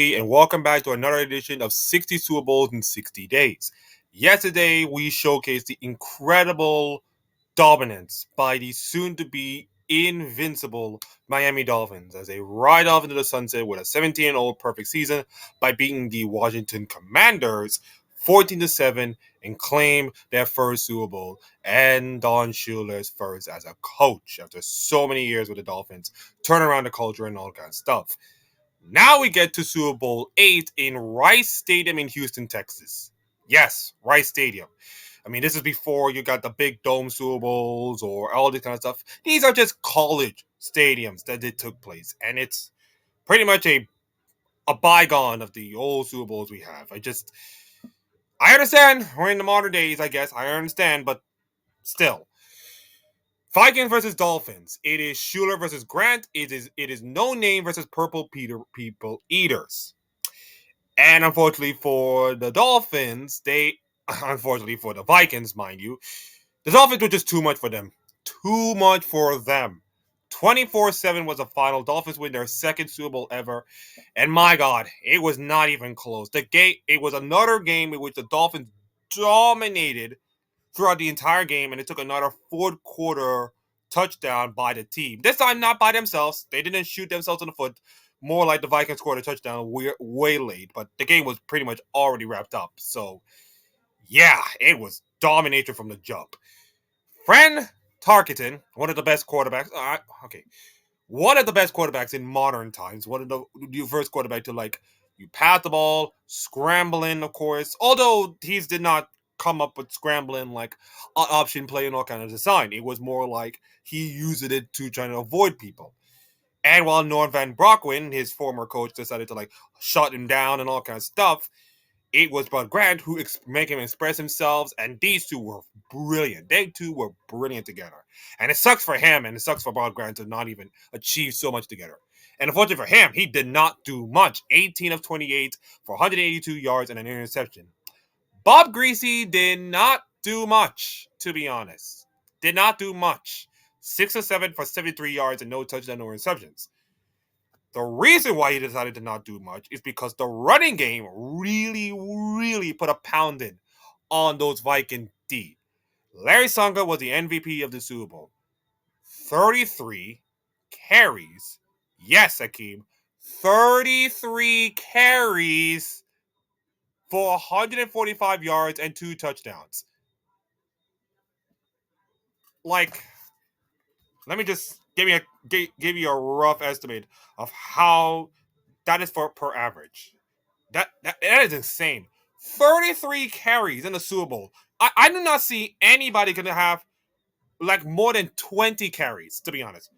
And welcome back to another edition of 60 Super Bowls in 60 Days. Yesterday, we showcased the incredible dominance by the soon to be invincible Miami Dolphins as they ride off into the sunset with a 17-0 perfect season by beating the Washington Commanders 14-7 and claim their first Super Bowl and Don Shula's first as a coach after so many years with the Dolphins, turn around the culture and all kind of stuff. Now we get to Super Bowl VIII in Rice Stadium in Houston, Texas. Yes, Rice Stadium. I mean, this is before you got the big dome Super Bowls or all this kind of stuff. These are just college stadiums that it took place. And it's pretty much a bygone of the old Super Bowls we have. I understand. We're in the modern days, I guess. I understand, but still. Vikings versus Dolphins. It is Shula versus Grant. It is No Name versus Purple Peter People Eaters. And unfortunately for the Dolphins, unfortunately for the Vikings, mind you, the Dolphins were just too much for them. Too much for them. 24-7 was the final. Dolphins win their second Super Bowl ever. And my God, it was not even close. It was another game in which the Dolphins dominated throughout the entire game, and it took another fourth quarter touchdown by the team. This time, not by themselves. They didn't shoot themselves in the foot. More like the Vikings scored a touchdown way late, but the game was pretty much already wrapped up. So, yeah, it was domination from the jump. Fran Tarkenton, one of the best quarterbacks. One of the best quarterbacks in modern times. One of the first quarterback to you pass the ball, scrambling, of course. Although he did not come up with scrambling like option play and all kind of design. It was more like he used it to try to avoid people. And while Norm Van Brockwin, his former coach, decided to shut him down and all kind of stuff, it was Bud Grant who made him express himself, and these two were brilliant. They two were brilliant together. And it sucks for him, and it sucks for Bud Grant to not even achieve so much together. And unfortunately for him, he did not do much. 18 of 28 for 182 yards and an interception. Bob Greasy did not do much, to be honest. Did not do much. 6 of 7 for 73 yards and no touchdown or interceptions. The reason why he decided to not do much is because the running game really, really put a pounding on those Viking D. Larry Csonka was the MVP of the Super Bowl. 33 carries. Yes, Akeem. 33 carries for 145 yards and 2 touchdowns. Let me just give you a rough estimate of how that is for per average. That is insane. 33 carries in the Super Bowl. I do not see anybody gonna have more than 20 carries, to be honest.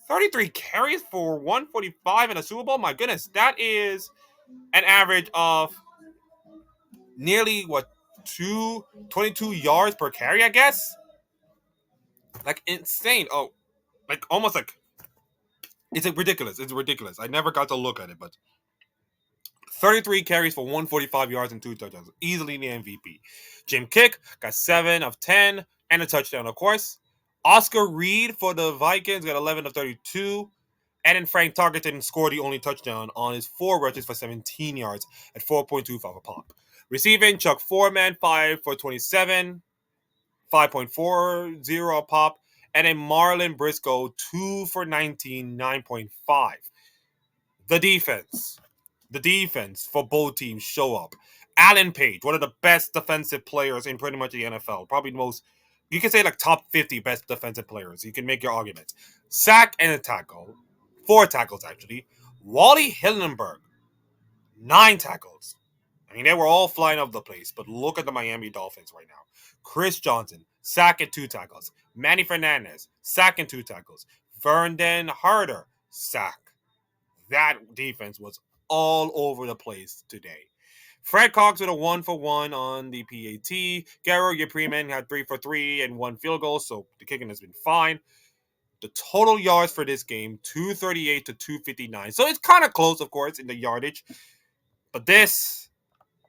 33 carries for 145 in a Super Bowl? My goodness, that is an average of nearly 22 yards per carry, I guess? Insane. Oh, almost it's ridiculous. It's ridiculous. I never got to look at it, but 33 carries for 145 yards and 2 touchdowns. Easily the MVP. Jim Kick got 7 of 10 and a touchdown, of course. Oscar Reed for the Vikings got 11 of 32. And then Frank Tarkenton scored the only touchdown on his 4 rushes for 17 yards at 4.25 a pop. Receiving, Chuck Foreman, 5 for 27, 5.40 a pop. And then Marlon Briscoe, 2 for 19, 9.5. The defense for both teams show up. Alan Page, one of the best defensive players in pretty much the NFL. Probably the most, you can say top 50 best defensive players. You can make your argument. Sack and a tackle. 4 tackles, actually. Wally Hillenberg, 9 tackles. I mean, they were all flying off the place, but look at the Miami Dolphins right now. Chris Johnson, sack and 2 tackles. Manny Fernandez, sack and 2 tackles. Vernon Harder, sack. That defense was all over the place today. Fred Cox with a 1-for-1 on the PAT. Garo Yepriman had 3 for 3 and 1 field goal, so the kicking has been fine. The total yards for this game, 238 to 259. So it's kind of close, of course, in the yardage. But this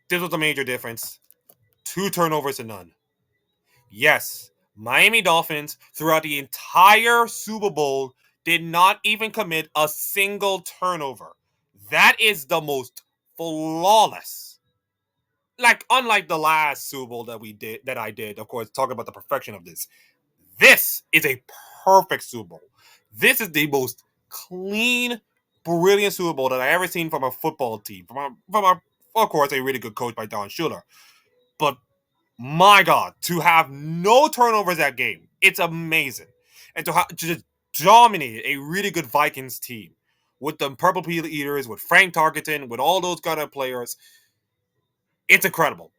was a major difference. 2 turnovers to none. Yes, Miami Dolphins, throughout the entire Super Bowl, did not even commit a single turnover. That is the most flawless. Like, unlike the last Super Bowl that I did, of course, talking about the perfection of this. This is a perfect Super Bowl. This is the most clean, brilliant Super Bowl that I ever seen from a football team. Of course, a really good coach by Don Shula. But my God, to have no turnovers that game, it's amazing. And to just dominate a really good Vikings team with the Purple Peel Eaters, with Frank Tarkenton, with all those kind of players, it's incredible.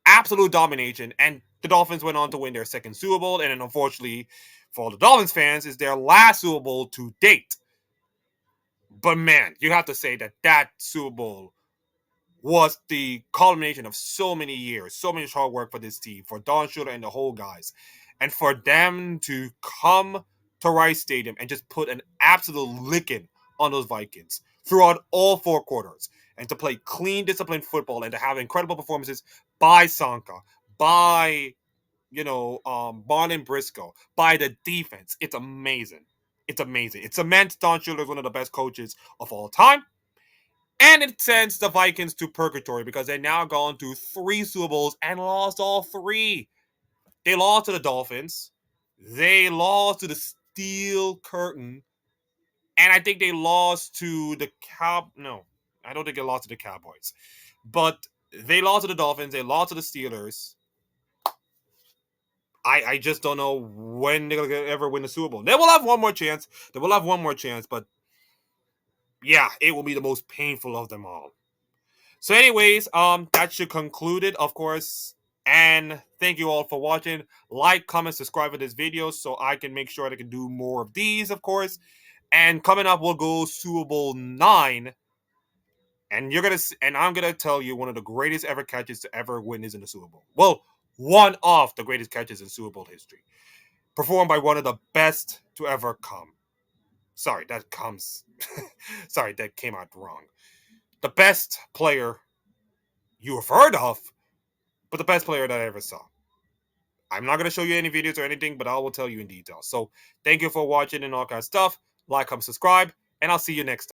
Absolute domination. And the Dolphins went on to win their second Super Bowl. And then, unfortunately, for all the Dolphins fans, it's their last Super Bowl to date. But man, you have to say that Super Bowl was the culmination of so many years, so much hard work for this team, for Don Shula and the whole guys. And for them to come to Rice Stadium and just put an absolute licking on those Vikings throughout all four quarters, and to play clean, disciplined football, and to have incredible performances by Csonka, by Bond and Briscoe, by the defense. It's amazing. It's amazing. It cements Don Shula as one of the best coaches of all time. And it sends the Vikings to purgatory because they're now gone to 3 Super Bowls and lost all 3. They lost to the Dolphins. They lost to the Steel Curtain. And I think they lost to the No, I don't think they lost to the Cowboys. But they lost to the Dolphins. They lost to the Steelers. I just don't know when they're going to ever win the Super Bowl. They will have one more chance. But yeah, it will be the most painful of them all. So anyways, that should conclude it, of course. And thank you all for watching. Like, comment, subscribe for this video so I can make sure I can do more of these, of course. And coming up, we'll go Super Bowl 9. And I'm gonna tell you one of the greatest ever catches to ever witness in the Super Bowl. Well, one of the greatest catches in Super Bowl history. Performed by one of the best to ever come. Sorry, that came out wrong. The best player you have heard of, but the best player that I ever saw. I'm not going to show you any videos or anything, but I will tell you in detail. So thank you for watching and all kind of stuff. Like, comment, subscribe, and I'll see you next time.